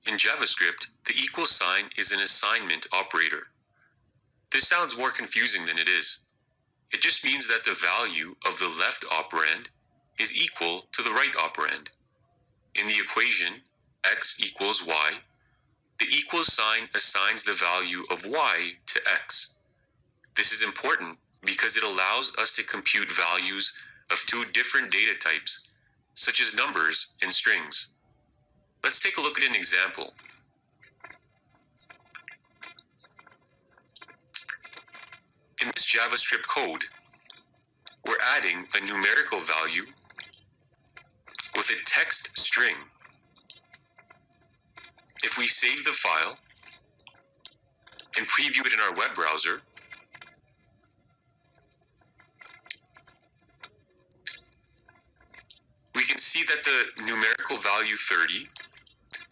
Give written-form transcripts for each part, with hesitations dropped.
In JavaScript, the equal sign is an assignment operator. This sounds more confusing than it is. It just means that the value of the left operand is equal to the right operand. In the equation, x equals y, the equal sign assigns the value of y to x. This is important because it allows us to compute values of two different data types, such as numbers and strings. Let's take a look at an example. In this JavaScript code, we're adding a numerical value with a text string. If we save the file and preview it in our web browser, we can see that the numerical value 30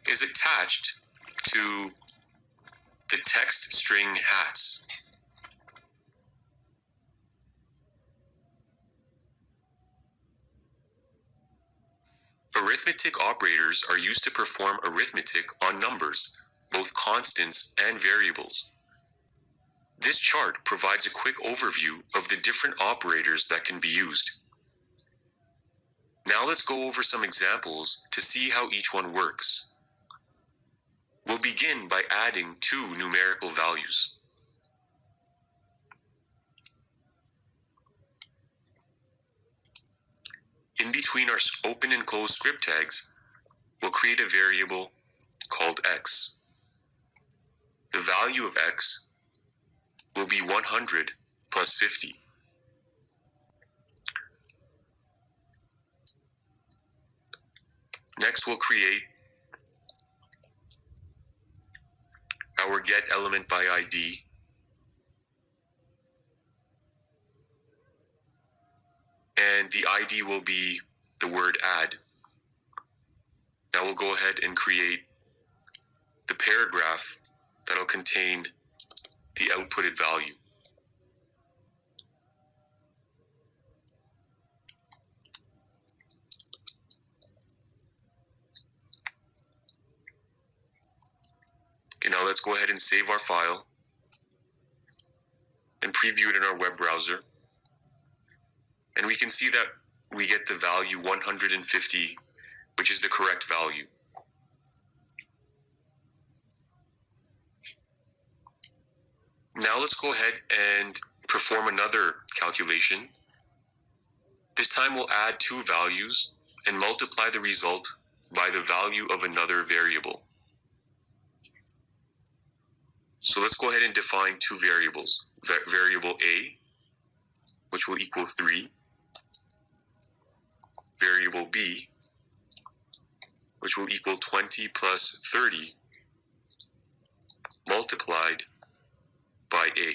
is attached to the text string hats. Arithmetic operators are used to perform arithmetic on numbers, both constants and variables. This chart provides a quick overview of the different operators that can be used. Now let's go over some examples to see how each one works. We'll begin by adding two numerical values. In between our open and closed script tags, we'll create a variable called x. The value of x will be 100 plus 50. Next, we'll create our getElementById. And the ID will be the word add. Now we'll go ahead and create the paragraph that'll contain the outputted value. Okay, now let's go ahead and save our file and preview it in our web browser. And we can see that we get the value 150, which is the correct value. Now let's go ahead and perform another calculation. This time we'll add two values and multiply the result by the value of another variable. So let's go ahead and define two variables. Variable A, which will equal 3. Variable B, which will equal 20 plus 30 multiplied by A.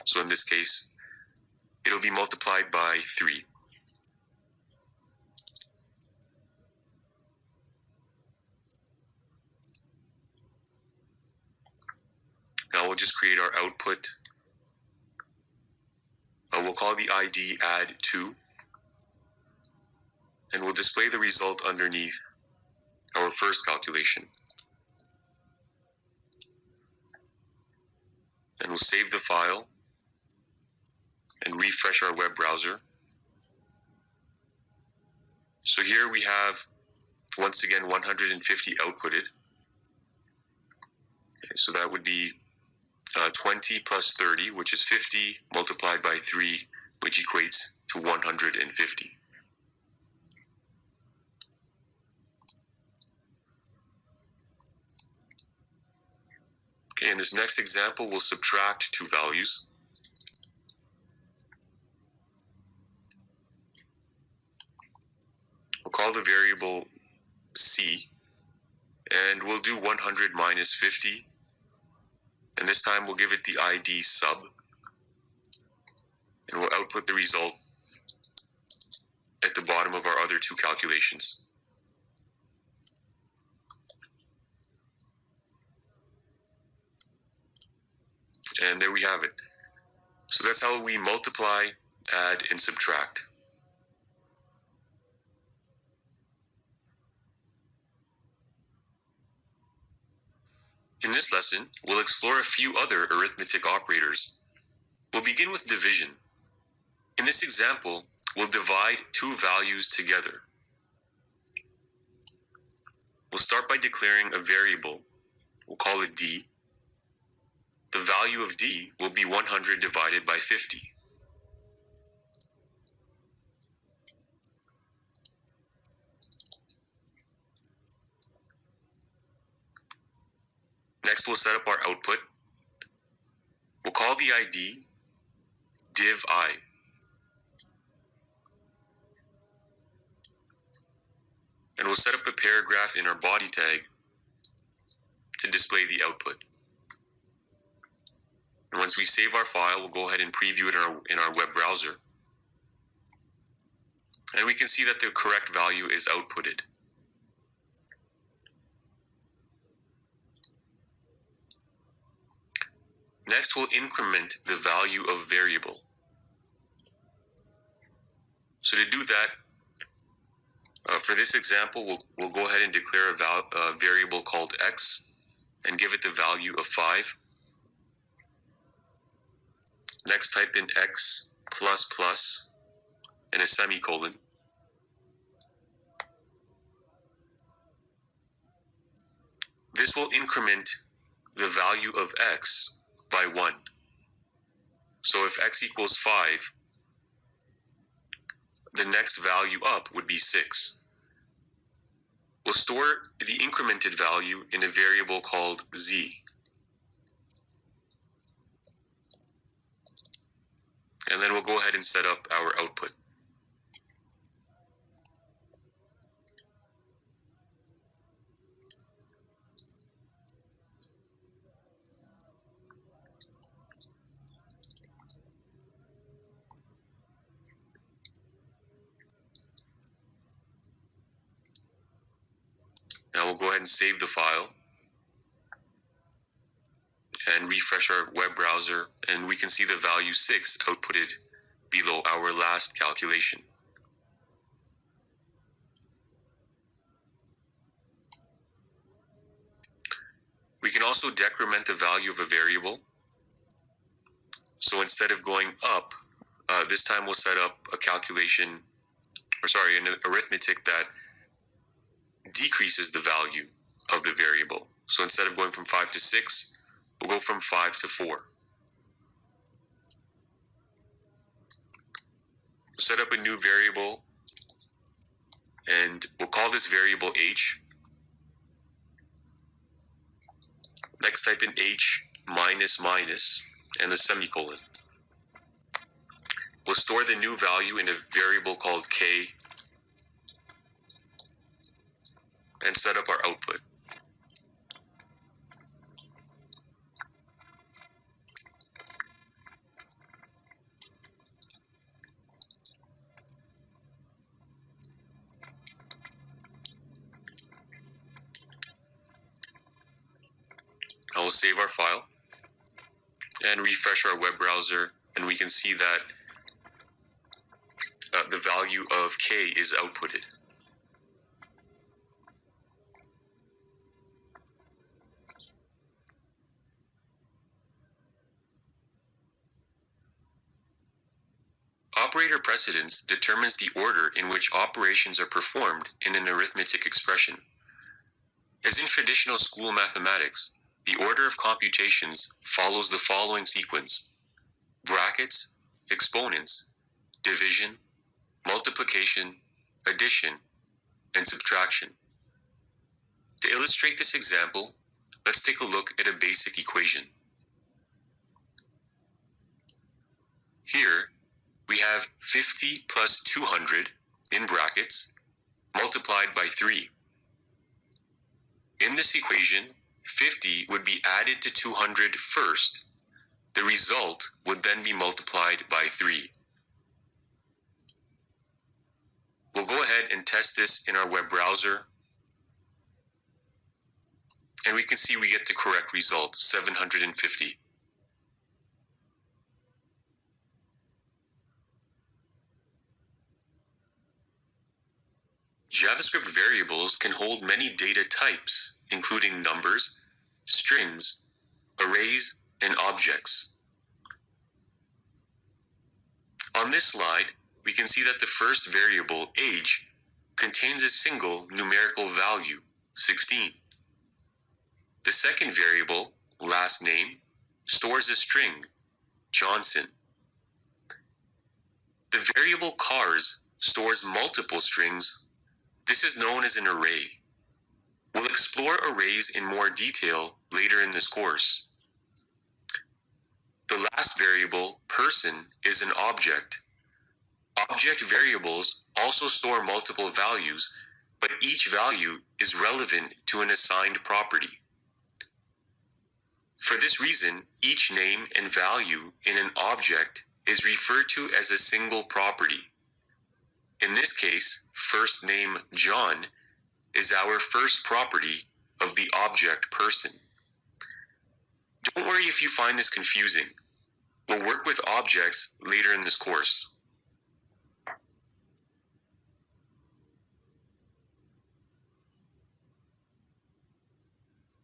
So in this case, it'll be multiplied by 3. Now we'll just create our output. We'll call the ID add2. And we'll display the result underneath our first calculation. And we'll save the file and refresh our web browser. So here we have, once again, 150 outputted. Okay, so that would be 20 plus 30, which is 50, multiplied by 3, which equates to 150. In this next example, we'll subtract two values. We'll call the variable C, and we'll do 100 minus 50. And this time we'll give it the ID sub, and we'll output the result at the bottom of our other two calculations. And there we have it. So that's how we multiply, add, and subtract. In this lesson, we'll explore a few other arithmetic operators. We'll begin with division. In this example, we'll divide two values together. We'll start by declaring a variable. We'll call it d. The value of d will be 100 divided by 50. Next, we'll set up our output. We'll call the ID div I. And we'll set up a paragraph in our body tag to display the output. And once we save our file, we'll go ahead and preview it in our web browser. And we can see that the correct value is outputted. Next, we'll increment the value of variable. So to do that, for this example, we'll go ahead and declare a variable called x and give it the value of 5. Next, type in x plus plus and a semicolon. This will increment the value of x by 1. So if x equals 5, the next value up would be 6. We'll store the incremented value in a variable called z. And then we'll go ahead and set up our output. Now we'll go ahead and save the file and refresh our web browser, and we can see the value 6 outputted below our last calculation. We can also decrement the value of a variable. So instead of going up, this time we'll set up a calculation, an arithmetic that decreases the value of the variable. So instead of going from 5 to 6, we'll go from 5 to 4. We'll set up a new variable, and we'll call this variable h. Next, type in h minus minus and the semicolon. We'll store the new value in a variable called k and set up our output. I will save our file and refresh our web browser, and we can see that the value of k is outputted. Operator precedence determines the order in which operations are performed in an arithmetic expression. As in traditional school mathematics, the order of computations follows the following sequence: brackets, exponents, division, multiplication, addition, and subtraction. To illustrate this example, let's take a look at a basic equation. Here, we have 50 plus 200 in brackets multiplied by 3. In this equation, 50 would be added to 200 first. The result would then be multiplied by 3. We'll go ahead and test this in our web browser, and we can see we get the correct result, 750. JavaScript variables can hold many data types, including numbers, strings, arrays, and objects. On this slide, we can see that the first variable, age, contains a single numerical value, 16. The second variable, last name, stores a string, Johnson. The variable cars stores multiple strings. This is known as an array. We'll explore arrays in more detail later in this course. The last variable, person, is an object. Object variables also store multiple values, but each value is relevant to an assigned property. For this reason, each name and value in an object is referred to as a single property. In this case, first name John is our first property of the object person. Don't worry if you find this confusing. We'll work with objects later in this course.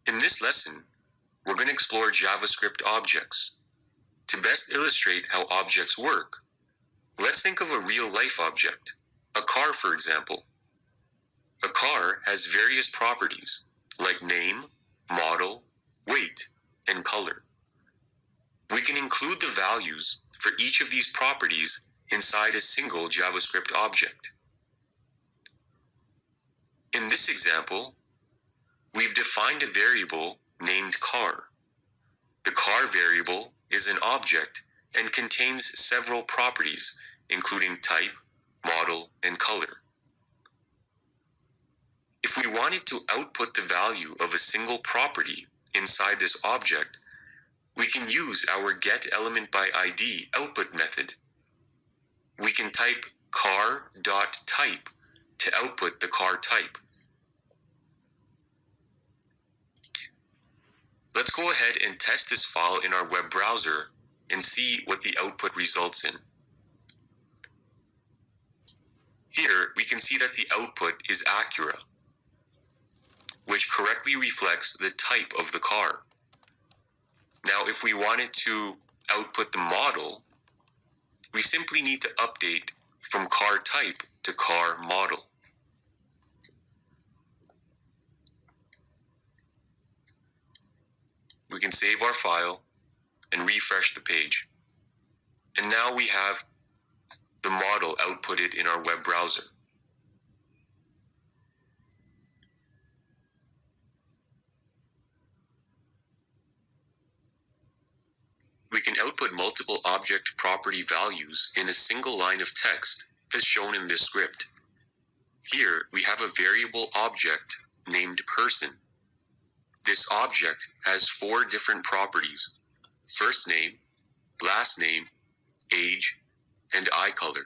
In this lesson, we're going to explore JavaScript objects. To best illustrate how objects work, let's think of a real-life object, a car for example. A car has various properties like name, model, weight, and color. We can include the values for each of these properties inside a single JavaScript object. In this example, we've defined a variable named car. The car variable is an object and contains several properties, including type, model, and color. If we wanted to output the value of a single property inside this object, we can use our getElementById output method. We can type car.type to output the car type. Let's go ahead and test this file in our web browser and see what the output results in. Here, we can see that the output is Acura, which correctly reflects the type of the car. Now, if we wanted to output the model, we simply need to update from car type to car model. We can save our file and refresh the page. And now we have the model outputted in our web browser. We can output multiple object property values in a single line of text, as shown in this script. Here, we have a variable object named person. This object has 4 different properties: first name, last name, age, and eye color.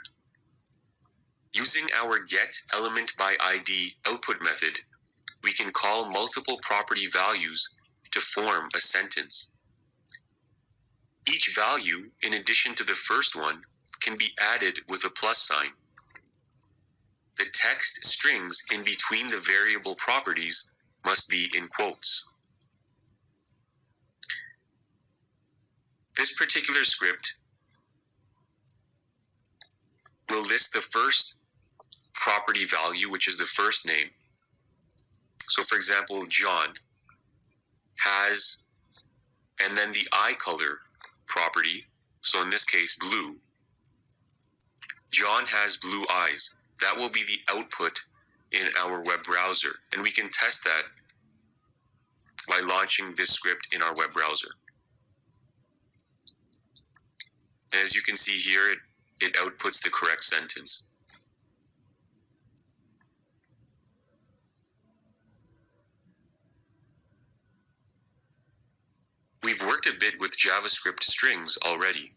Using our getElementById output method, we can call multiple property values to form a sentence. Each value, in addition to the first one, can be added with a plus sign. The text strings in between the variable properties must be in quotes. This particular script will list the first property value, which is the first name. So for example, John has, and then the eye color property, so in this case, blue. John has blue eyes. That will be the output in our web browser, and we can test that by launching this script in our web browser. And as you can see here, it outputs the correct sentence. We've worked a bit with JavaScript strings already.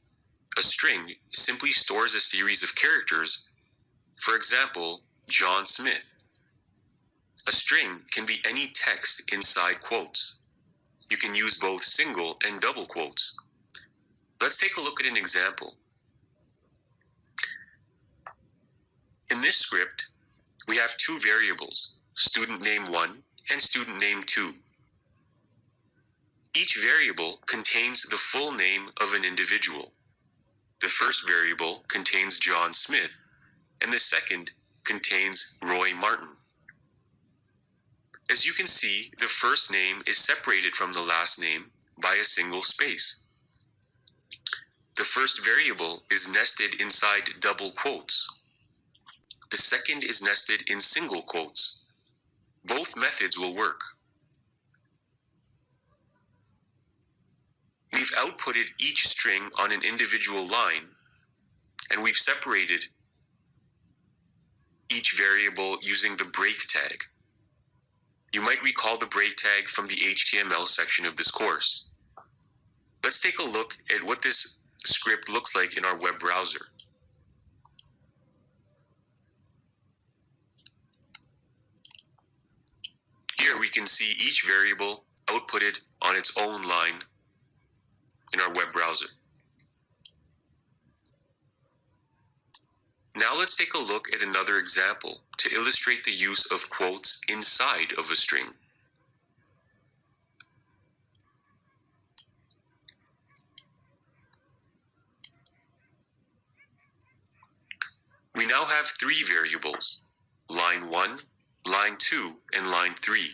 A string simply stores a series of characters. For example, John Smith. A string can be any text inside quotes. You can use both single and double quotes. Let's take a look at an example. In this script, we have 2 variables, student name 1 and student name 2. Each variable contains the full name of an individual. The first variable contains John Smith, and the second contains Roy Martin. As you can see, the first name is separated from the last name by a single space. The first variable is nested inside double quotes. The second is nested in single quotes. Both methods will work. We've outputted each string on an individual line, and we've separated each variable using the break tag. You might recall the break tag from the HTML section of this course. Let's take a look at what this script looks like in our web browser. Here we can see each variable outputted on its own line in our web browser. Now let's take a look at another example to illustrate the use of quotes inside of a string. We now have three variables, line 1, line 2, and line 3.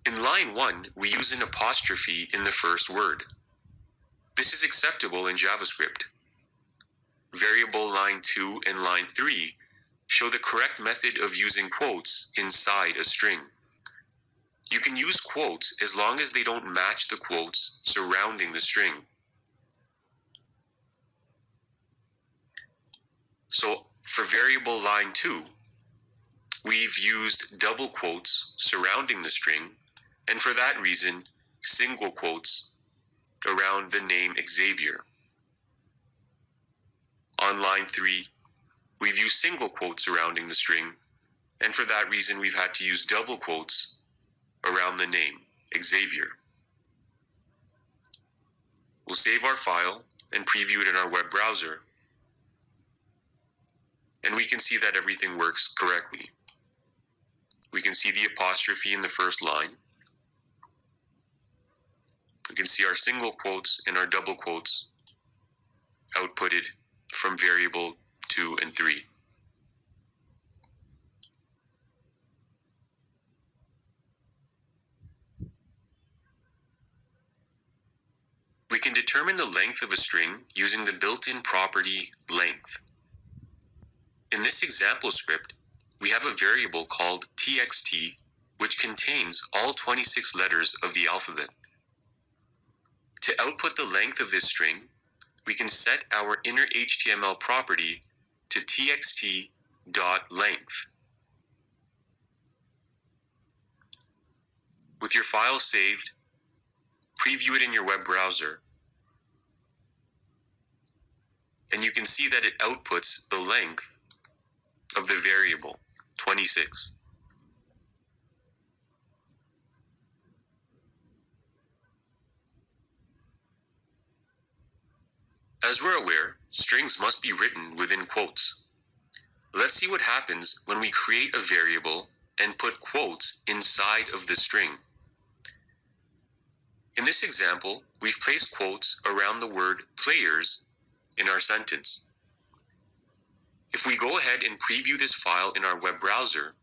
In line 1, we use an apostrophe in the first word. This is acceptable in JavaScript. Variable line 2 and line 3 show the correct method of using quotes inside a string. You can use quotes as long as they don't match the quotes surrounding the string. So for variable line 2, we've used double quotes surrounding the string, and for that reason, single quotes around the name Xavier. On line 3, we've used single quotes surrounding the string, and for that reason we've had to use double quotes around the name Xavier. We'll save our file and preview it in our web browser, and we can see that everything works correctly. We can see the apostrophe in the first line. We can see our single quotes and our double quotes outputted from variable 2 and 3. We can determine the length of a string using the built-in property length. In this example script, we have a variable called txt, which contains all 26 letters of the alphabet. To output the length of this string, we can set our inner HTML property to txt.length. With your file saved, preview it in your web browser, and you can see that it outputs the length of the variable, 26. As we're aware, strings must be written within quotes. Let's see what happens when we create a variable and put quotes inside of the string. In this example, we've placed quotes around the word players in our sentence. If we go ahead and preview this file in our web browser,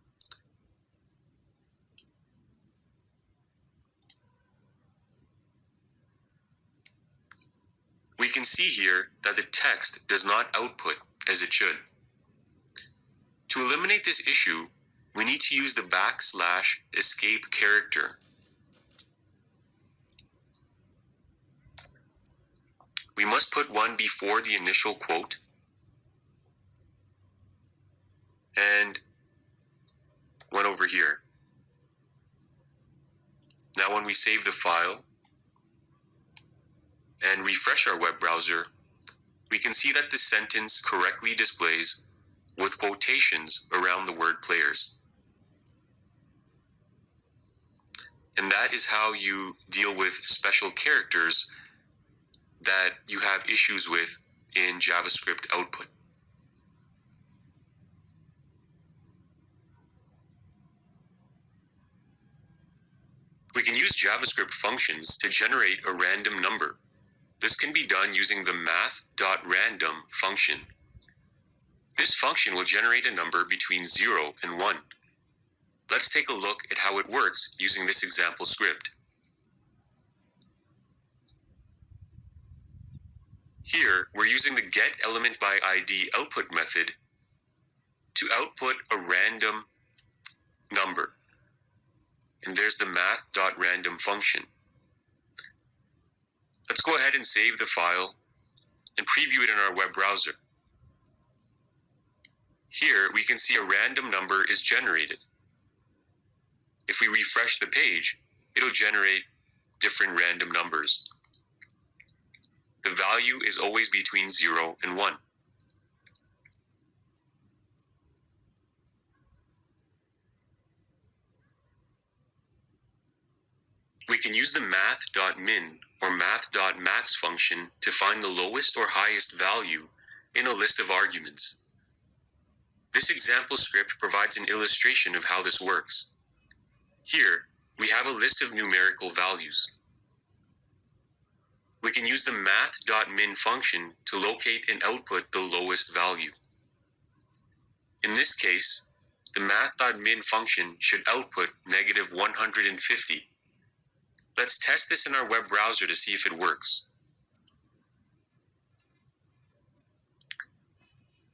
we can see here that the text does not output as it should. To eliminate this issue, we need to use the \escape character. We must put one before the initial quote and one over here. Now when we save the file and refresh our web browser, we can see that the sentence correctly displays with quotations around the word players. And that is how you deal with special characters that you have issues with in JavaScript output. We can use JavaScript functions to generate a random number. This can be done using the math.random function. This function will generate a number between 0 and 1. Let's take a look at how it works using this example script. Here, we're using the getElementById output method to output a random number. And there's the math.random function. Let's go ahead and save the file and preview it in our web browser. Here, we can see a random number is generated. If we refresh the page, it'll generate different random numbers. The value is always between 0 and 1. We can use the math.min or math.max function to find the lowest or highest value in a list of arguments. This example script provides an illustration of how this works. Here, we have a list of numerical values. We can use the math.min function to locate and output the lowest value. In this case, the math.min function should output negative 150. Let's test this in our web browser to see if it works.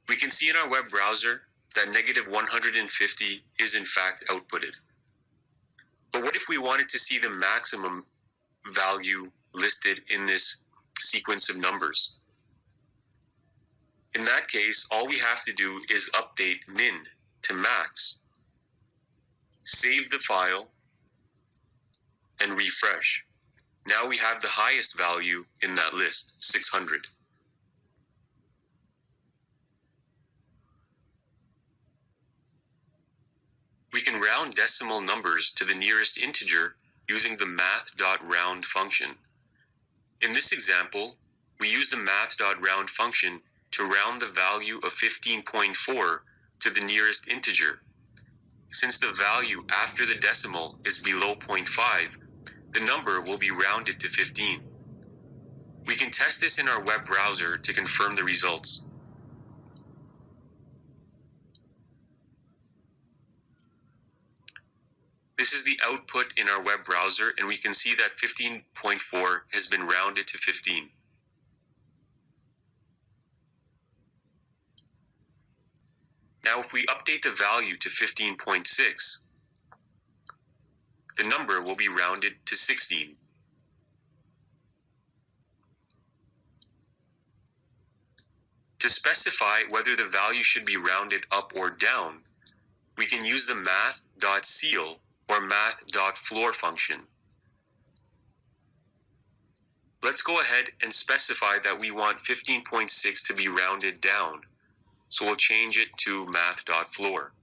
We can see in our web browser that negative 150 is in fact outputted. But what if we wanted to see the maximum value listed in this sequence of numbers? In that case, all we have to do is update min to max, save the file, and refresh. Now we have the highest value in that list, 600. We can round decimal numbers to the nearest integer using the math.round function. In this example, we use the math.round function to round the value of 15.4 to the nearest integer. Since the value after the decimal is below 0.5, the number will be rounded to 15. We can test this in our web browser to confirm the results. This is the output in our web browser, and we can see that 15.4 has been rounded to 15. Now, if we update the value to 15.6, the number will be rounded to 16. To specify whether the value should be rounded up or down, we can use the math.ceil or math.floor function. Let's go ahead and specify that we want 15.6 to be rounded down, so we'll change it to math.floor.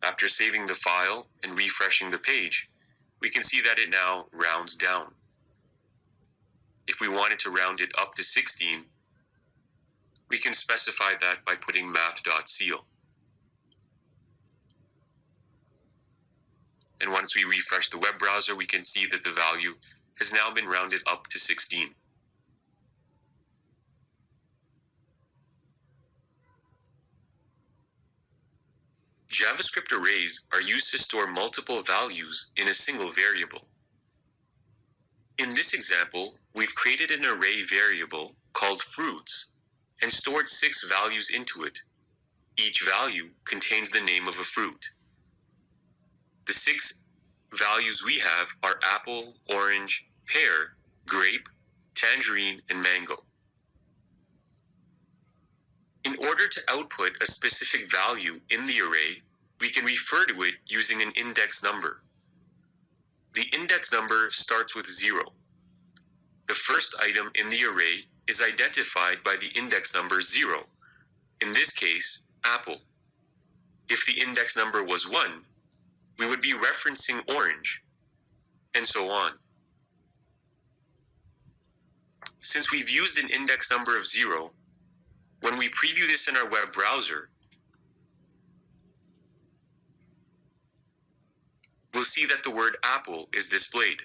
After saving the file and refreshing the page, we can see that it now rounds down. If we wanted to round it up to 16, we can specify that by putting math.ceil. And once we refresh the web browser, we can see that the value has now been rounded up to 16. JavaScript arrays are used to store multiple values in a single variable. In this example, we've created an array variable called fruits and stored 6 values into it. Each value contains the name of a fruit. The 6 values we have are apple, orange, pear, grape, tangerine, and mango. In order to output a specific value in the array, we can refer to it using an index number. The index number starts with 0. The first item in the array is identified by the index number 0, in this case, apple. If the index number was 1, we would be referencing orange, and so on. Since we've used an index number of 0, when we preview this in our web browser, we'll see that the word apple is displayed.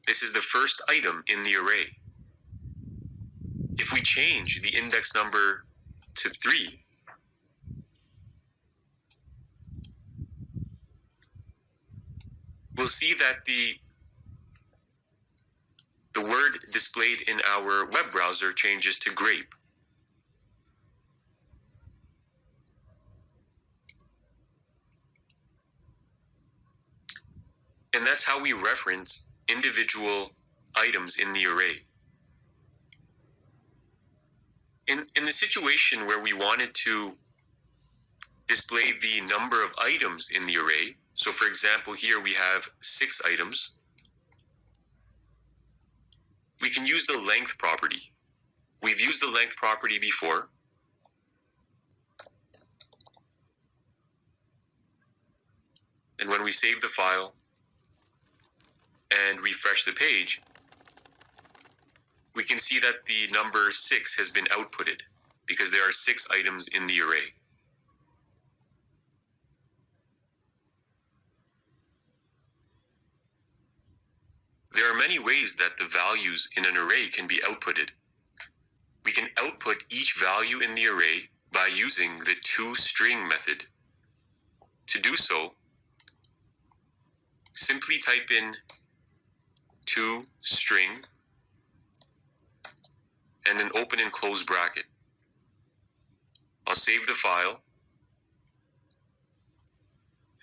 This is the first item in the array. If we change the index number to 3, we'll see that the word displayed in our web browser changes to grape. And that's how we reference individual items in the array. In the situation where we wanted to display the number of items in the array, so for example, here we have 6 items, we can use the length property. We've used the length property before. And when we save the file and refresh the page, we can see that the number 6 has been outputted because there are 6 items in the array. There are many ways that the values in an array can be outputted. We can output each value in the array by using the toString method. To do so, simply type in toString and an open and close bracket. I'll save the file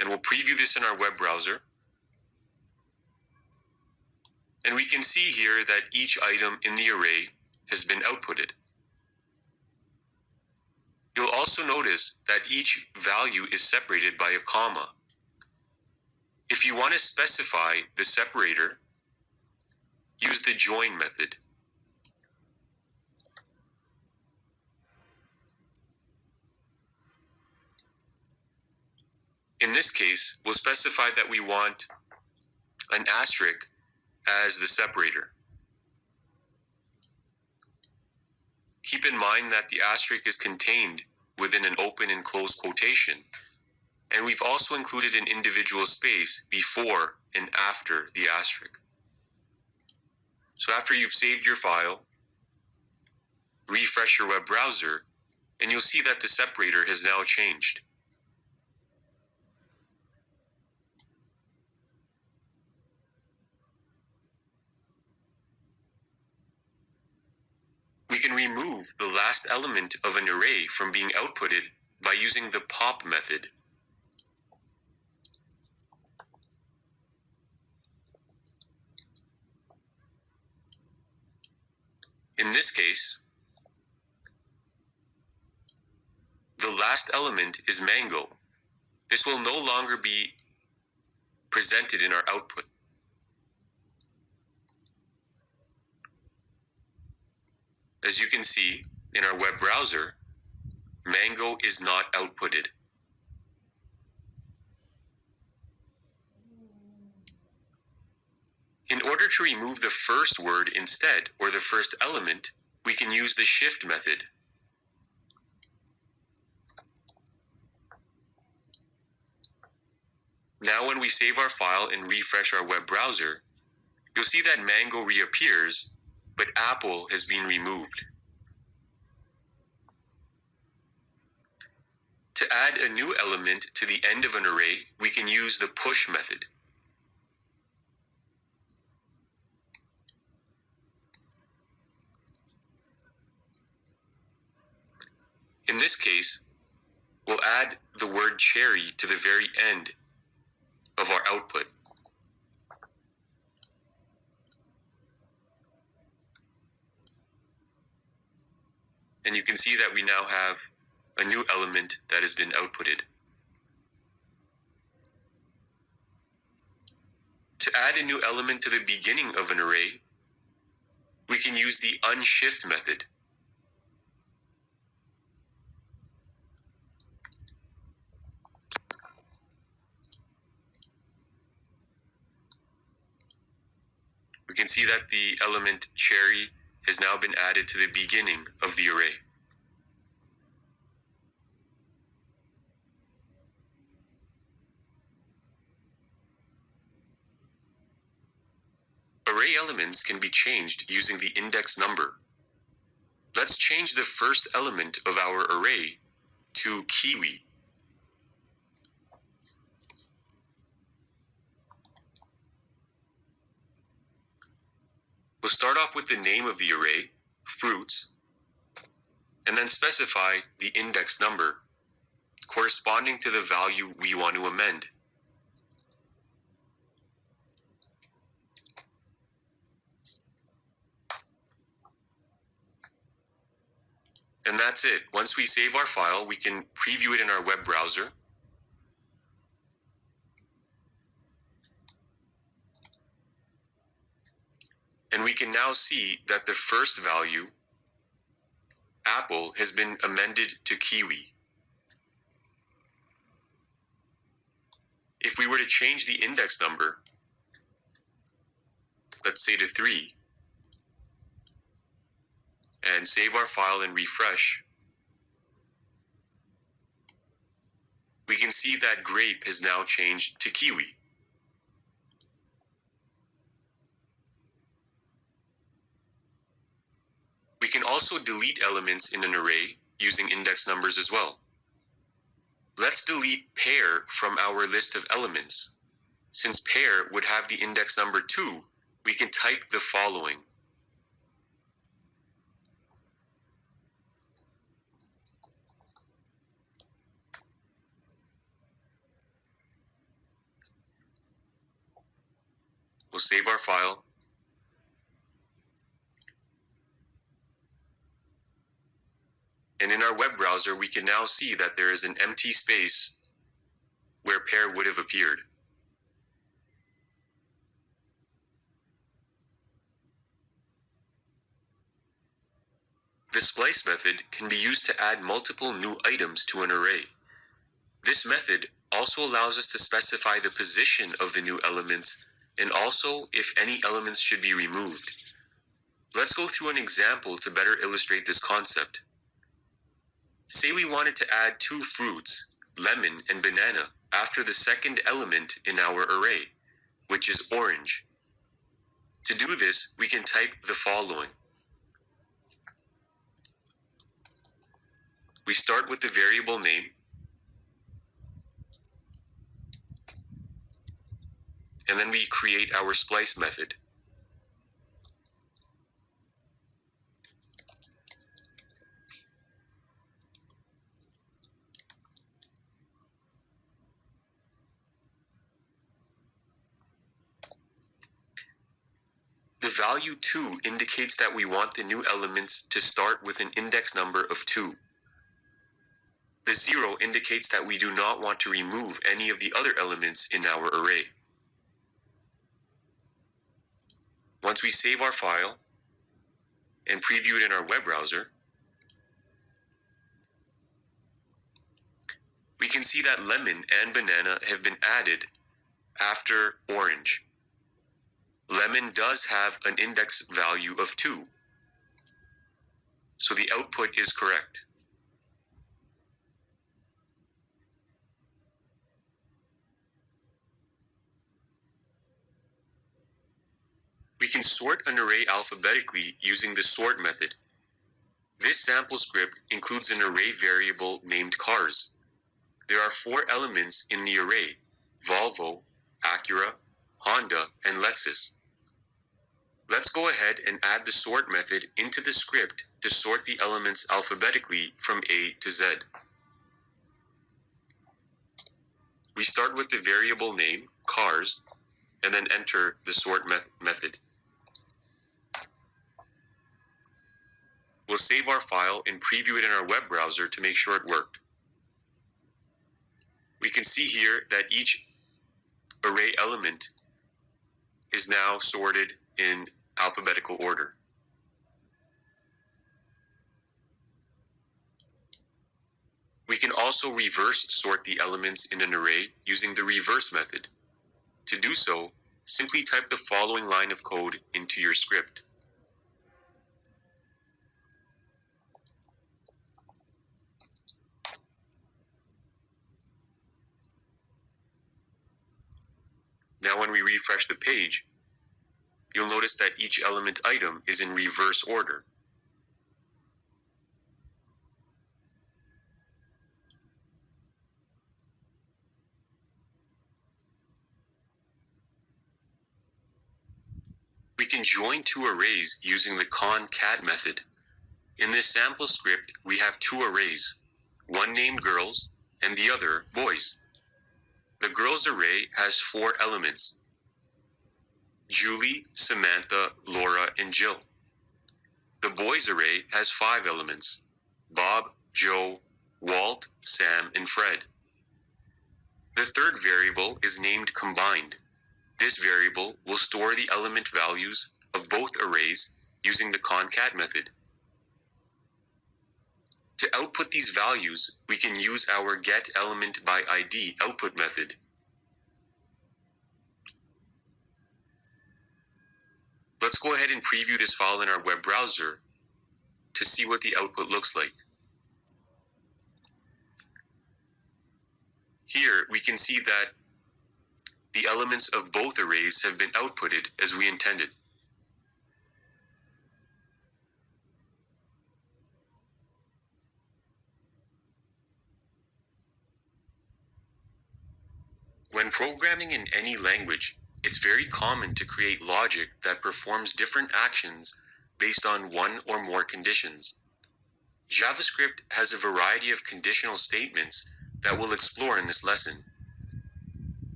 and we'll preview this in our web browser. And we can see here that each item in the array has been outputted. You'll also notice that each value is separated by a comma. If you want to specify the separator, use the join method. In this case, we'll specify that we want an asterisk as the separator. Keep in mind that the asterisk is contained within an open and closed quotation, and we've also included an individual space before and after the asterisk. So after you've saved your file, refresh your web browser, and you'll see that the separator has now changed. We can remove the last element of an array from being outputted by using the pop method. In this case, the last element is mango. This will no longer be presented in our output. As you can see in our web browser, mango is not outputted. In order to remove the first word instead, or the first element, we can use the shift method. Now when we save our file and refresh our web browser, you'll see that mango reappears, but apple has been removed. To add a new element to the end of an array, we can use the push method. In this case, we'll add the word cherry to the very end of our output. And you can see that we now have a new element that has been outputted. To add a new element to the beginning of an array, we can use the unshift method. We can see that the element cherry has now been added to the beginning of the array. elements can be changed using the index number. Let's change the first element of our array to kiwi. We'll start off with the name of the array, fruits, and then specify the index number corresponding to the value we want to amend. And that's it. Once we save our file, we can preview it in our web browser. And we can now see that the first value, apple, has been amended to kiwi. If we were to change the index number, let's say to 3, and save our file and refresh, we can see that grape has now changed to kiwi. We can also delete elements in an array using index numbers as well. Let's delete pair from our list of elements. Since pair would have the index number 2, we can type the following. We'll save our file. And in our web browser, we can now see that there is an empty space where pair would have appeared. The splice method can be used to add multiple new items to an array. This method also allows us to specify the position of the new elements and also if any elements should be removed. Let's go through an example to better illustrate this concept. Say we wanted to add 2 fruits, lemon and banana, after the second element in our array, which is orange. To do this, we can type the following. We start with the variable name, and then we create our splice method. The value 2 indicates that we want the new elements to start with an index number of 2. The 0 indicates that we do not want to remove any of the other elements in our array. Once we save our file and preview it in our web browser, we can see that lemon and banana have been added after orange. Lemon does have an index value of 2, so the output is correct. We can sort an array alphabetically using the sort method. This sample script includes an array variable named cars. There are 4 elements in the array: Volvo, Acura, Honda, and Lexus. Let's go ahead and add the sort method into the script to sort the elements alphabetically from A to Z. We start with the variable name, cars, and then enter the sort method. We'll save our file and preview it in our web browser to make sure it worked. We can see here that each array element is now sorted in alphabetical order. We can also reverse sort the elements in an array using the reverse method. To do so, simply type the following line of code into your script. Now when we refresh the page, you'll notice that each element item is in reverse order. We can join two arrays using the concat method. In this sample script, we have two arrays, one named girls and the other boys. The girls array has 4 elements: Julie, Samantha, Laura, and Jill. The boys array has 5 elements: Bob, Joe, Walt, Sam, and Fred. The third variable is named combined. This variable will store the element values of both arrays using the concat method. To output these values, we can use our getElementById output method. Let's go ahead and preview this file in our web browser to see what the output looks like. Here we can see that the elements of both arrays have been outputted as we intended. When programming in any language, it's very common to create logic that performs different actions based on one or more conditions. JavaScript has a variety of conditional statements that we'll explore in this lesson.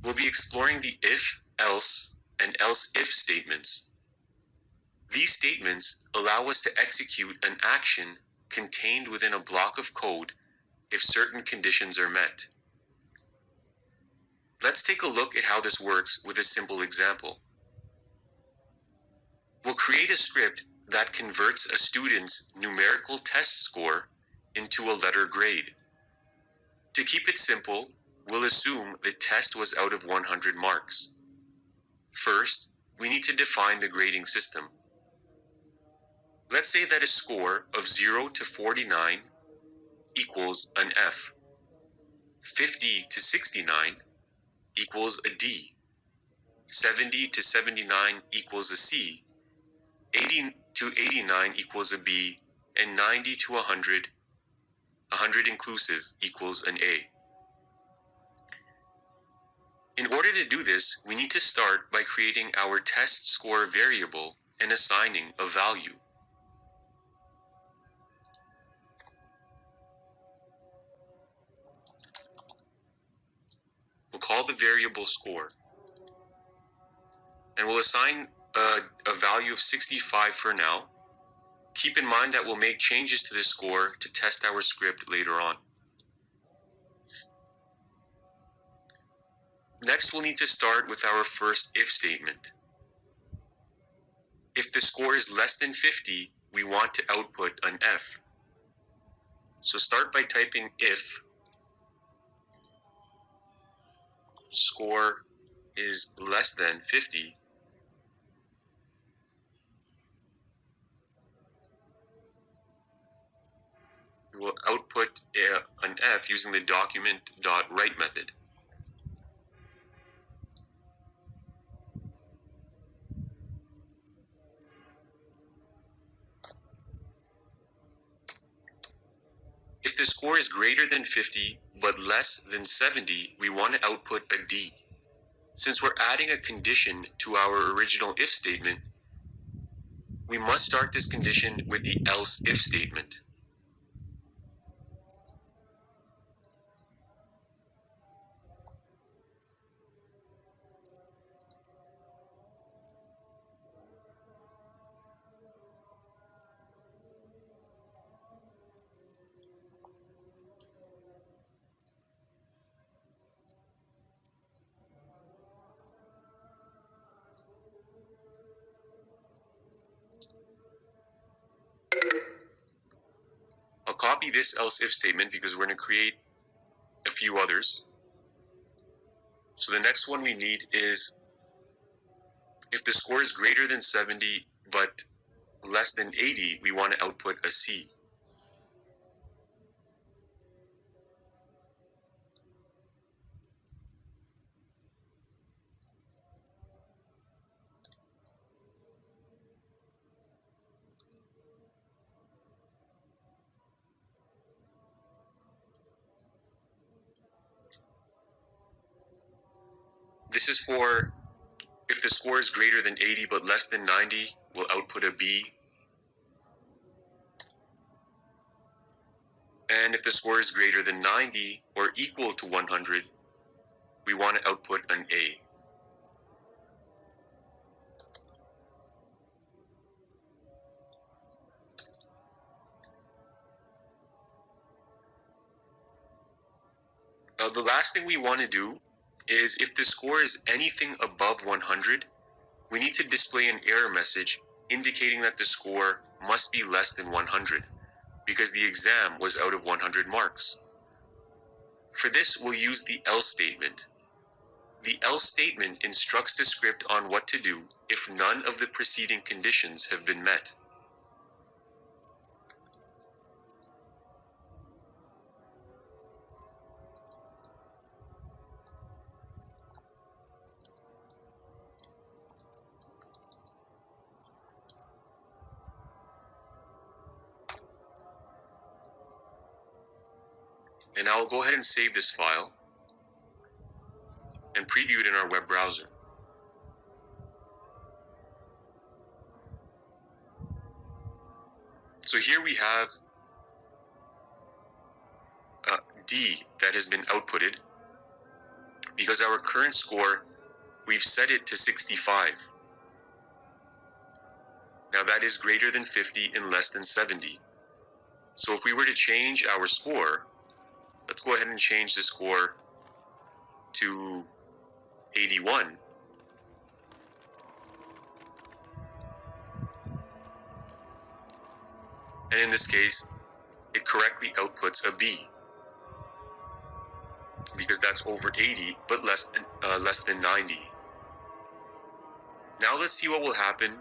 We'll be exploring the if, else, and else-if statements. These statements allow us to execute an action contained within a block of code if certain conditions are met. Let's take a look at how this works with a simple example. We'll create a script that converts a student's numerical test score into a letter grade. To keep it simple, we'll assume the test was out of 100 marks. First, we need to define the grading system. Let's say that a score of 0 to 49 equals an F. 50 to 69 equals a D. 70 to 79 equals a C. 80 to 89 equals a B. And 90 to 100 inclusive, equals an A. In order to do this, we need to start by creating our test score variable and assigning a value. We'll call the variable score. And we'll assign a value of 65 for now. Keep in mind that we'll make changes to this score to test our script later on. Next, we'll need to start with our first if statement. If the score is less than 50, we want to output an F. So start by typing if score is less than 50, we will output an F using the document.write method. If the score is greater than 50 but less than 70, we want to output a D. Since we're adding a condition to our original if statement, we must start this condition with the else if statement. I'll copy this else if statement because we're going to create a few others. So the next one we need is if the score is greater than 70 but less than 80, we want to output a C. This is for if the score is greater than 80 but less than 90, we'll output a B. And if the score is greater than 90 or equal to 100, we want to output an A. Now, the last thing we want to do is if the score is anything above 100, we need to display an error message indicating that the score must be less than 100 because the exam was out of 100 marks. For this, we'll use the else statement. The else statement instructs the script on what to do if none of the preceding conditions have been met. And I'll go ahead and save this file and preview it in our web browser. So here we have D that has been outputted because our current score, we've set it to 65. Now that is greater than 50 and less than 70. So if we were to change our score, let's go ahead and change the score to 81. And in this case, it correctly outputs a B because that's over 80 but less than 90. Now let's see what will happen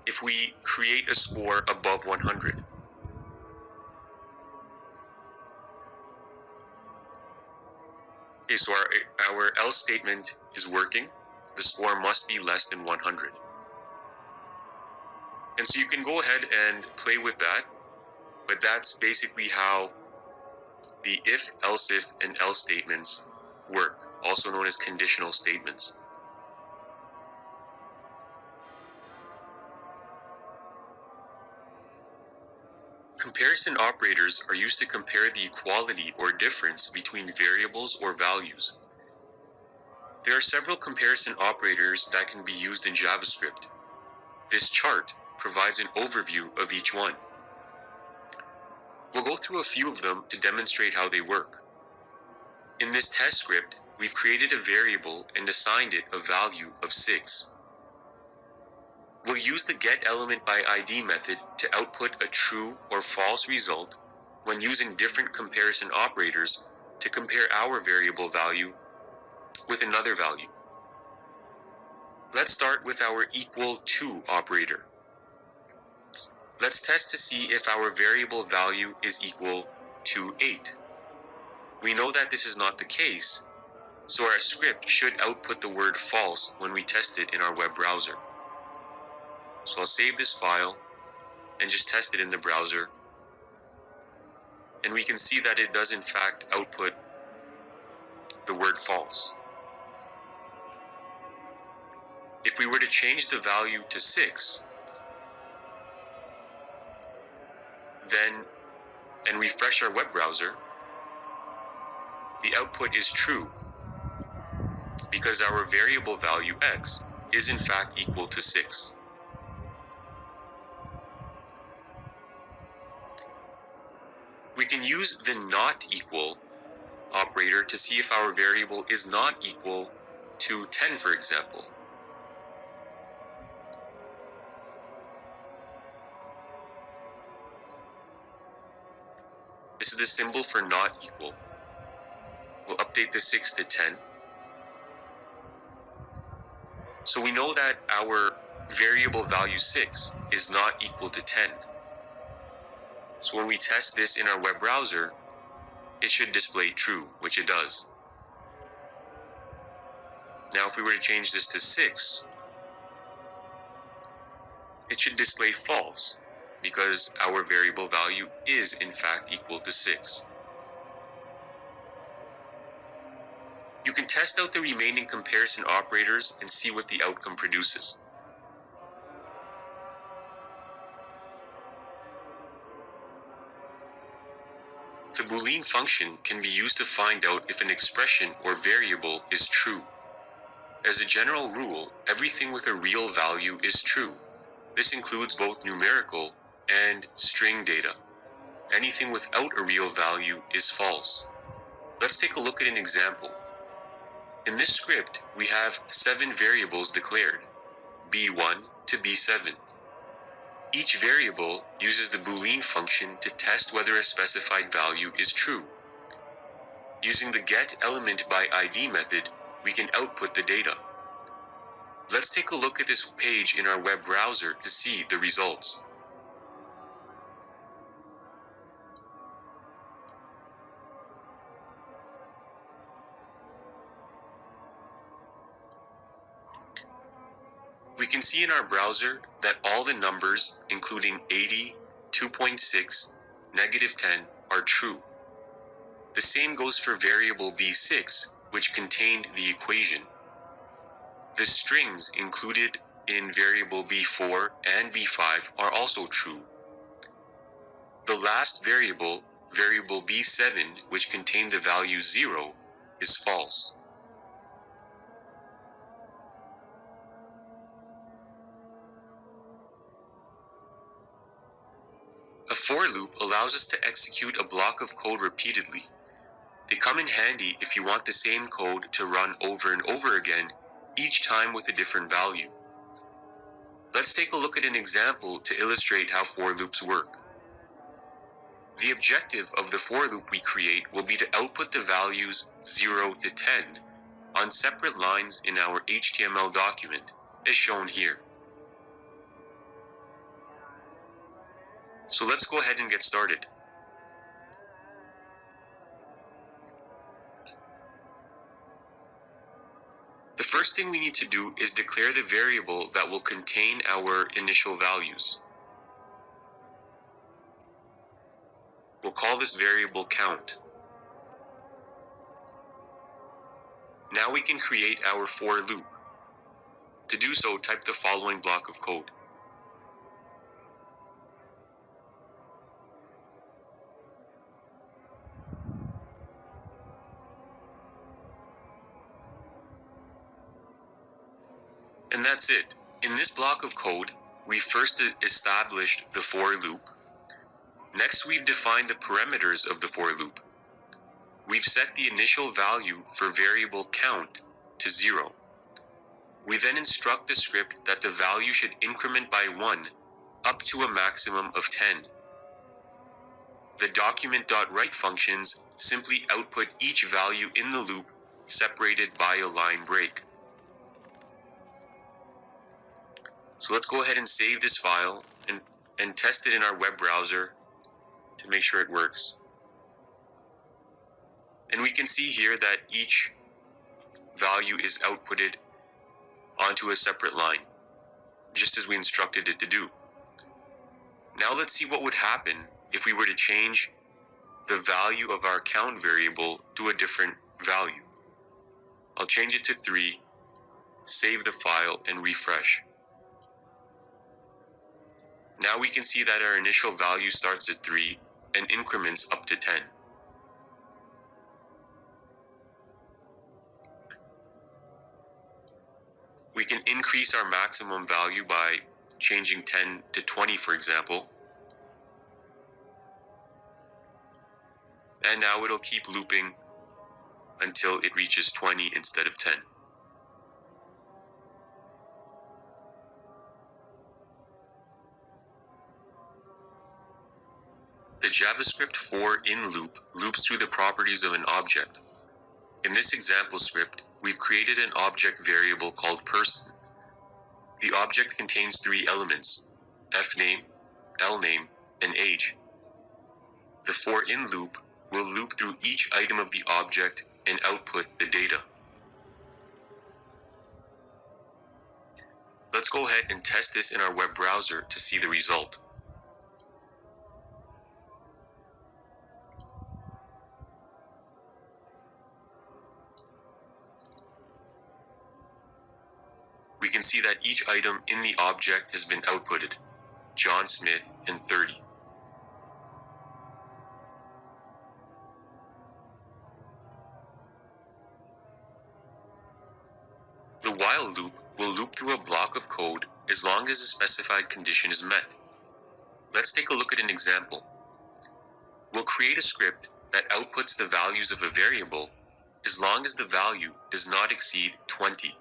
if we create a score above 100. Okay, so our else statement is working. The score must be less than 100. And so you can go ahead and play with that, but that's basically how the if, else if, and else statements work, also known as conditional statements. Comparison operators are used to compare the equality or difference between variables or values. There are several comparison operators that can be used in JavaScript. This chart provides an overview of each one. We'll go through a few of them to demonstrate how they work. In this test script, we've created a variable and assigned it a value of 6. We'll use the getElementById method to output a true or false result when using different comparison operators to compare our variable value with another value. Let's start with our equal to operator. Let's test to see if our variable value is equal to 8. We know that this is not the case, so our script should output the word false when we test it in our web browser. So I'll save this file and just test it in the browser. And we can see that it does in fact output the word false. If we were to change the value to 6, and refresh our web browser, the output is true because our variable value x is in fact equal to 6. We can use the not equal operator to see if our variable is not equal to 10, for example. This is the symbol for not equal. We'll update the 6 to 10. So we know that our variable value 6 is not equal to 10. So when we test this in our web browser, it should display true, which it does. Now if we were to change this to 6, it should display false, because our variable value is in fact equal to 6. You can test test out the remaining comparison operators and see what the outcome produces. The Boolean function can be used to find out if an expression or variable is true. As a general rule, everything with a real value is true. This includes both numerical and string data. Anything without a real value is false. Let's take a look at an example. In this script, we have 7 variables declared, b1 to b7. Each variable uses the Boolean function to test whether a specified value is true. Using the getElementById method, we can output the data. Let's take a look at this page in our web browser to see the results. We can see in our browser that all the numbers, including 80, 2.6, -10, are true. The same goes for variable b6, which contained the equation. The strings included in variable b4 and b5 are also true. The last variable, variable b7, which contained the value 0, is false. A for loop allows us to execute a block of code repeatedly. They come in handy if you want the same code to run over and over again, each time with a different value. Let's take a look at an example to illustrate how for loops work. The objective of the for loop we create will be to output the values 0 to 10 on separate lines in our HTML document, as shown here. So let's go ahead and get started. The first thing we need to do is declare the variable that will contain our initial values. We'll call this variable count. Now we can create our for loop. To do so, type the following block of code. And that's it. In this block of code, we first established the for loop. Next, we've defined the parameters of the for loop. We've set the initial value for variable count to 0. We then instruct the script that the value should increment by 1 up to a maximum of 10. The document.write functions simply output each value in the loop separated by a line break. So let's go ahead and save this file and test it in our web browser to make sure it works. And we can see here that each value is outputted onto a separate line, just as we instructed it to do. Now let's see what would happen if we were to change the value of our count variable to a different value. I'll change it to 3, save the file, and refresh. Now we can see that our initial value starts at 3 and increments up to 10. We can increase our maximum value by changing 10 to 20, for example. And now it'll keep looping until it reaches 20 instead of 10. The JavaScript for in loop loops through the properties of an object. In this example script, we've created an object variable called person. The object contains 3 elements: fname, lname, and age. The for in loop will loop through each item of the object and output the data. Let's go ahead and test this in our web browser to see the result. that each item in the object has been outputted, John Smith and 30. The while loop will loop through a block of code as long as the specified condition is met. Let's take a look at an example. We'll create a script that outputs the values of a variable as long as the value does not exceed 20.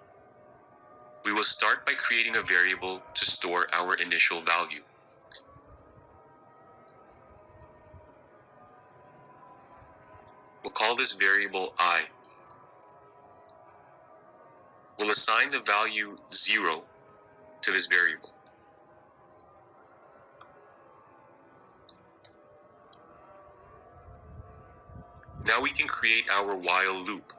We will start by creating a variable to store our initial value. We'll call this variable I. We'll assign the value 0 to this variable. Now we can create our while loop.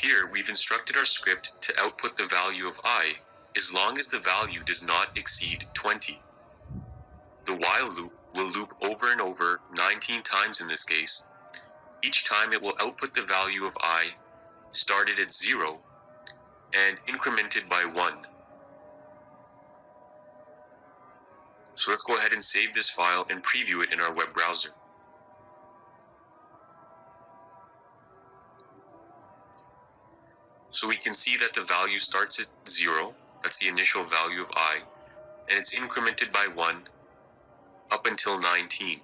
Here we've instructed our script to output the value of I as long as the value does not exceed 20. The while loop will loop over and over 19 times in this case. Each time it will output the value of I started at 0 and incremented by 1. So let's go ahead and save this file and preview it in our web browser. So we can see that the value starts at 0, that's the initial value of I, and it's incremented by 1 up until 19.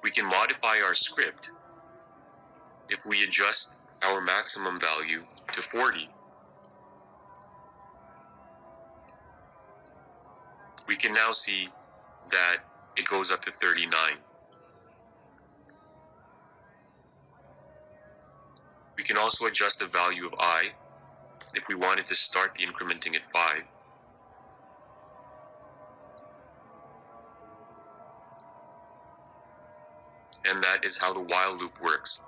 We can modify our script if we adjust our maximum value to 40. We can now see that it goes up to 39. We can also adjust the value of I if we wanted to start the incrementing at 5. And that is how the while loop works.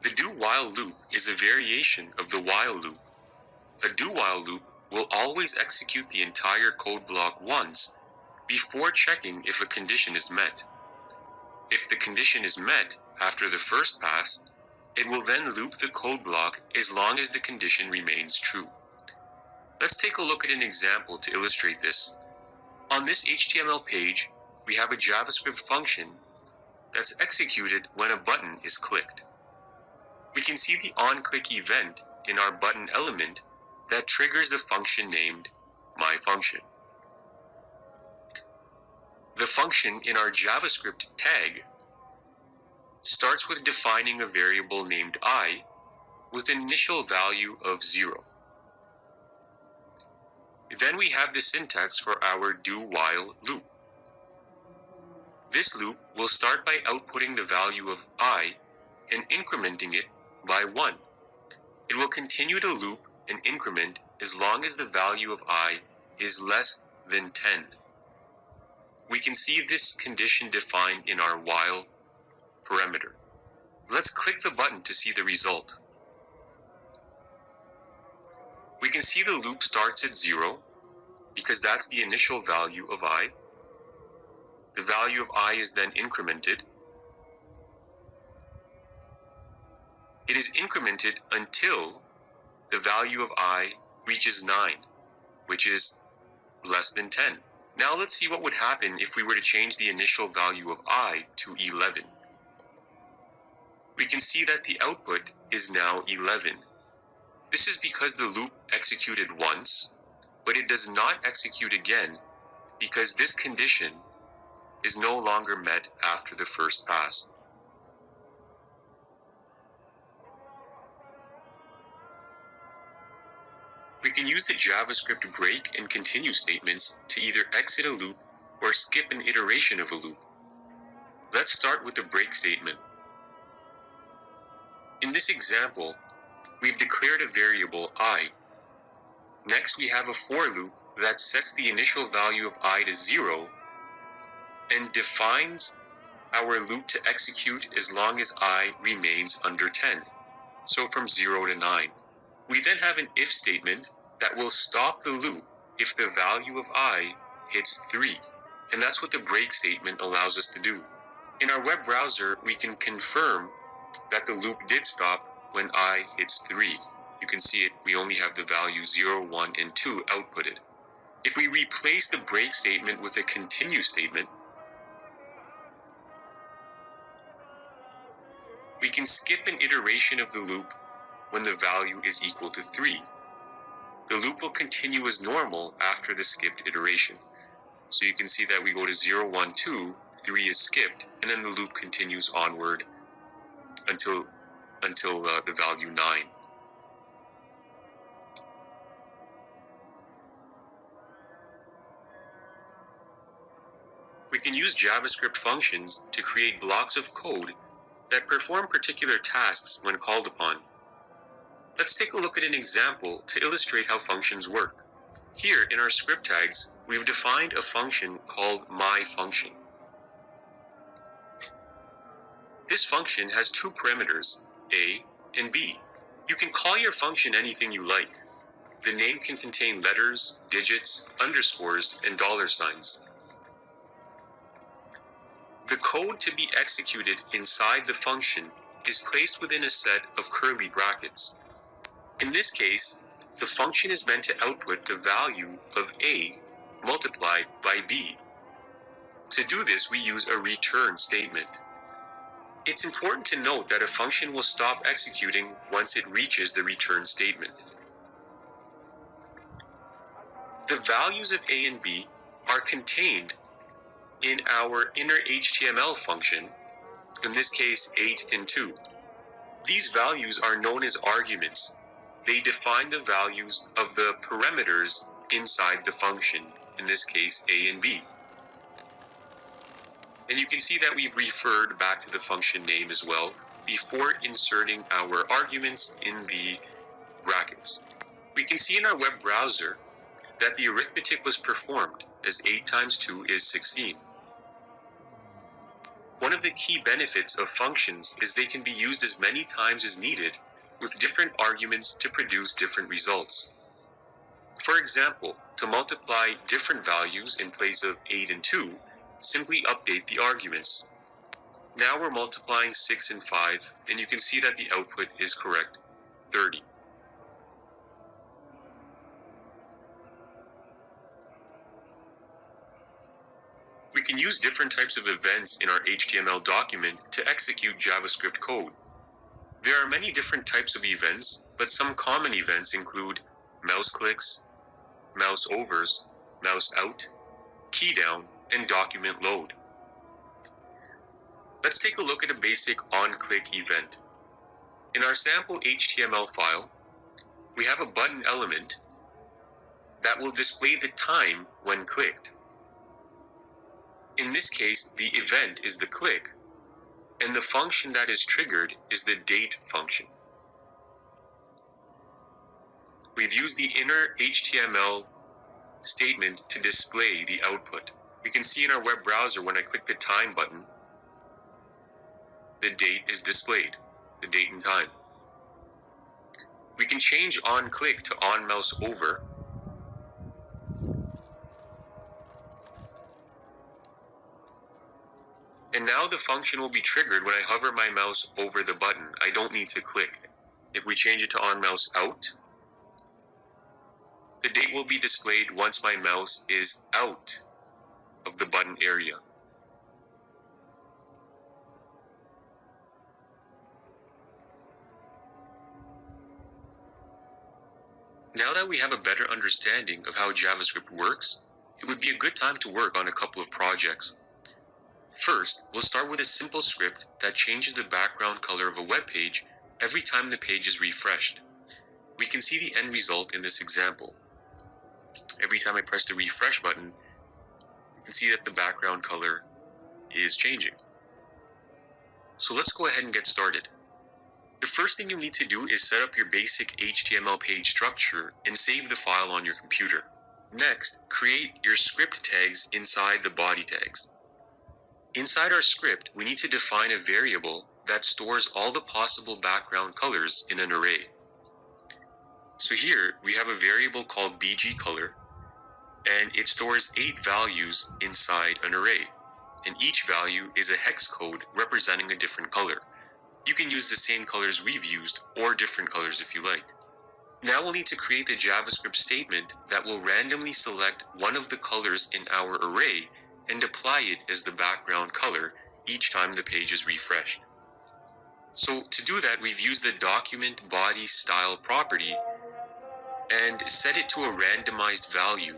The do-while loop is a variation of the while loop. A do-while loop will always execute the entire code block once before checking if a condition is met. If the condition is met after the first pass, it will then loop the code block as long as the condition remains true. Let's take a look at an example to illustrate this. On this HTML page, we have a JavaScript function that's executed when a button is clicked. We can see the onClick event in our button element that triggers the function named myFunction. The function in our JavaScript tag starts with defining a variable named I with an initial value of 0. Then we have the syntax for our do-while loop. This loop will start by outputting the value of I and incrementing it by 1. It will continue to loop and increment as long as the value of I is less than 10. We can see this condition defined in our while parameter. Let's click the button to see the result. We can see the loop starts at 0 because that's the initial value of I. The value of I is then incremented. It is incremented until the value of I reaches 9, which is less than 10. Now let's see what would happen if we were to change the initial value of I to 11. We can see that the output is now 11. This is because the loop executed once, but it does not execute again because this condition is no longer met after the first pass. We can use the JavaScript break and continue statements to either exit a loop or skip an iteration of a loop. Let's start with the break statement. In this example, we've declared a variable I. Next, we have a for loop that sets the initial value of I to 0 and defines our loop to execute as long as I remains under 10, so from 0 to 9. We then have an if statement that will stop the loop if the value of I hits 3, and that's what the break statement allows us to do. In our web browser, we can confirm that the loop did stop when I hits 3. You can see it, we only have the value 0, 1, and 2 outputted. If we replace the break statement with a continue statement, we can skip an iteration of the loop when the value is equal to 3. The loop will continue as normal after the skipped iteration. So you can see that we go to 0, 1, 2, 3 is skipped, and then the loop continues onward until the value 9. We can use JavaScript functions to create blocks of code that perform particular tasks when called upon. Let's take a look at an example to illustrate how functions work. Here in our script tags, we've defined a function called myFunction. This function has two parameters, a and b. You can call your function anything you like. The name can contain letters, digits, underscores, and dollar signs. The code to be executed inside the function is placed within a set of curly brackets. In this case, the function is meant to output the value of a multiplied by b. To do this, we use a return statement. It's important to note that a function will stop executing once it reaches the return statement. The values of a and b are contained in our inner HTML function, in this case 8 and 2. These values are known as arguments. They define the values of the parameters inside the function, in this case a and b. And you can see that we've referred back to the function name as well before inserting our arguments in the brackets. We can see in our web browser that the arithmetic was performed, as 8 times 2 is 16. One of the key benefits of functions is they can be used as many times as needed with different arguments to produce different results. For example, to multiply different values in place of 8 and 2, simply update the arguments. Now we're multiplying 6 and 5, and you can see that the output is correct, 30. We can use different types of events in our HTML document to execute JavaScript code. There are many different types of events, but some common events include mouse clicks, mouse overs, mouse out, key down, and document load. Let's take a look at a basic on-click event. In our sample HTML file, we have a button element that will display the time when clicked. In this case, the event is the click, and the function that is triggered is the date function. We've used the inner HTML statement to display the output. We can see in our web browser when I click the time button, the date is displayed, the date and time. We can change on click to on mouse over. And now the function will be triggered when I hover my mouse over the button. I don't need to click. If we change it to on mouse out, the date will be displayed once my mouse is out of the button area. Now that we have a better understanding of how JavaScript works, it would be a good time to work on a couple of projects. First, we'll start with a simple script that changes the background color of a web page every time the page is refreshed. We can see the end result in this example. Every time I press the refresh button, you can see that the background color is changing. So let's go ahead and get started. The first thing you need to do is set up your basic HTML page structure and save the file on your computer. Next, create your script tags inside the body tags. Inside our script, we need to define a variable that stores all the possible background colors in an array. So here we have a variable called bgcolor, and it stores 8 values inside an array, and each value is a hex code representing a different color. You can use the same colors we've used, or different colors if you like. Now we'll need to create the JavaScript statement that will randomly select one of the colors in our array and apply it as the background color each time the page is refreshed. So to do that, we've used the document body style property and set it to a randomized value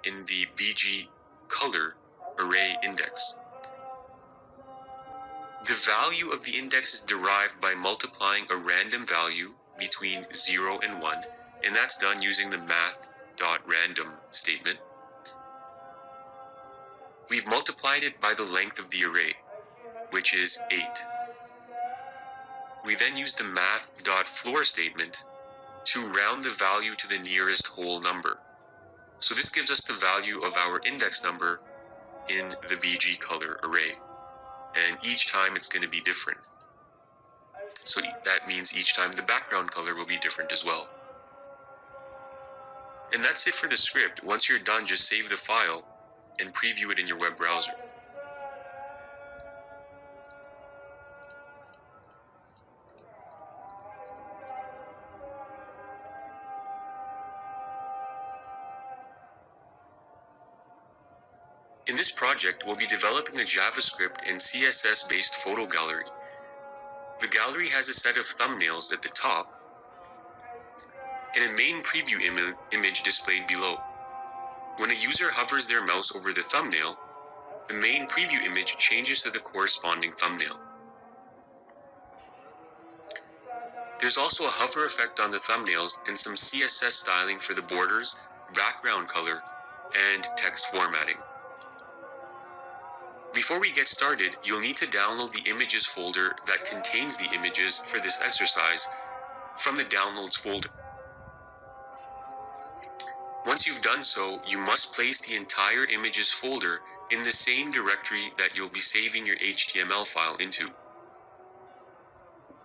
in the bgcolor array index. The value of the index is derived by multiplying a random value between 0 and 1, and that's done using the math.random statement. We've multiplied it by the length of the array, which is 8. We then use the math.floor statement to round the value to the nearest whole number. So this gives us the value of our index number in the bgcolor array, and each time it's going to be different. So that means each time the background color will be different as well. And that's it for the script. Once you're done, just save the file and preview it in your web browser. In this project, we'll be developing a JavaScript and CSS-based photo gallery. The gallery has a set of thumbnails at the top and a main preview image displayed below. When a user hovers their mouse over the thumbnail, the main preview image changes to the corresponding thumbnail. There's also a hover effect on the thumbnails and some CSS styling for the borders, background color, and text formatting. Before we get started, you'll need to download the images folder that contains the images for this exercise from the downloads folder. Once you've done so, you must place the entire images folder in the same directory that you'll be saving your HTML file into.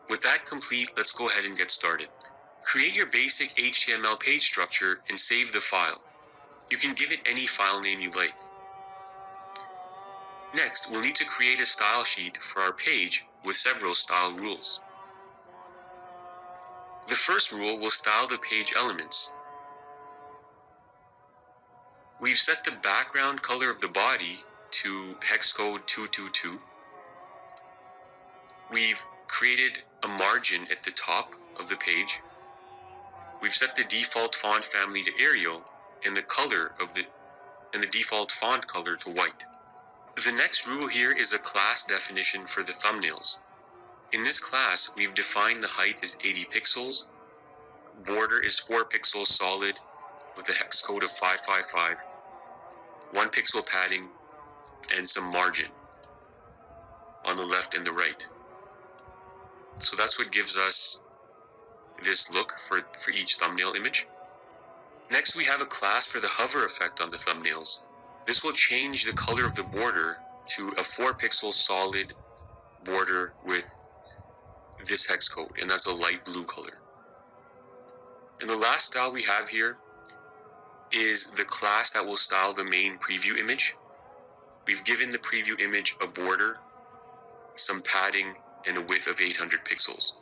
With that complete, let's go ahead and get started. Create your basic HTML page structure and save the file. You can give it any file name you like. Next, we'll need to create a style sheet for our page with several style rules. The first rule will style the page elements. We've set the background color of the body to hex code 222. We've created a margin at the top of the page. We've set the default font family to Arial and the default font color to white. The next rule here is a class definition for the thumbnails. In this class, we've defined the height as 80 pixels, border is 4 pixels solid with a hex code of 555, 1 pixel padding, and some margin on the left and the right. So that's what gives us this look for each thumbnail image. Next, we have a class for the hover effect on the thumbnails. This will change the color of the border to a 4 pixel solid border with this hex code, and that's a light blue color. And the last style we have here is the class that will style the main preview image. We've given the preview image a border, some padding, and a width of 800 pixels.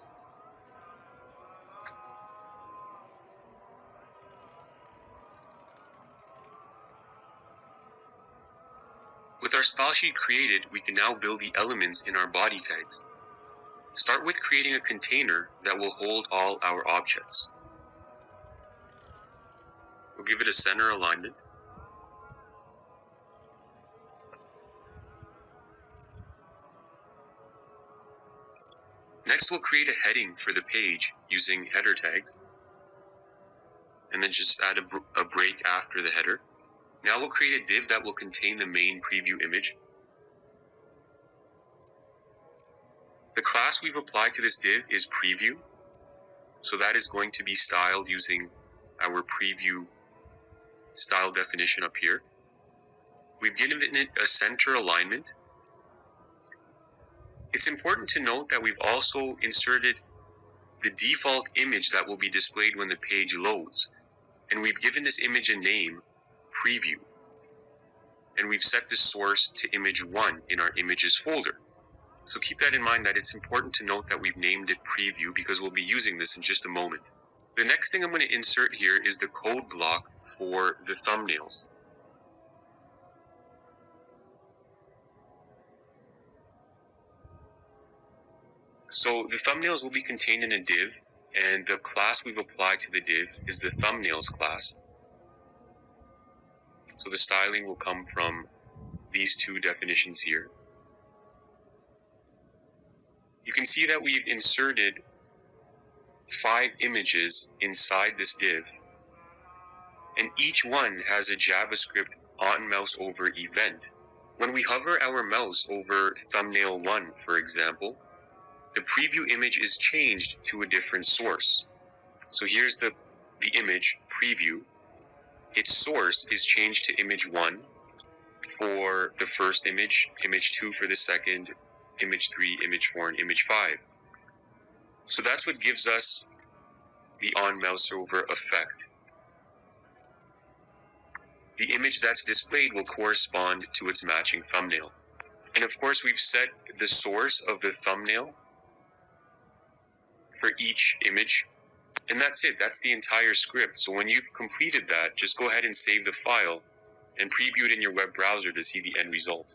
With our style sheet created, we can now build the elements in our body tags. Start with creating a container that will hold all our objects. We'll give it a center alignment. Next, we'll create a heading for the page using header tags, and then just add a break after the header. Now we'll create a div that will contain the main preview image. The class we've applied to this div is preview, so that is going to be styled using our preview style definition up here. We've given it a center alignment. It's important to note that we've also inserted the default image that will be displayed when the page loads. And we've given this image a name, preview. And we've set the source to image 1 in our images folder. So keep that in mind, that it's important to note that we've named it preview because we'll be using this in just a moment. The next thing I'm going to insert here is the code block for the thumbnails. So the thumbnails will be contained in a div, and the class we've applied to the div is the thumbnails class. So the styling will come from these two definitions here. You can see that we've inserted 5 images inside this div, and each one has a JavaScript onMouseOver event. When we hover our mouse over thumbnail 1, for example, the preview image is changed to a different source. So here's the image, preview. Its source is changed to image 1 for the first image, image 2 for the second, image 3, image 4, and image 5. So that's what gives us the onMouseOver effect. The image that's displayed will correspond to its matching thumbnail. And of course, we've set the source of the thumbnail for each image. And that's it. That's the entire script. So when you've completed that, just go ahead and save the file and preview it in your web browser to see the end result.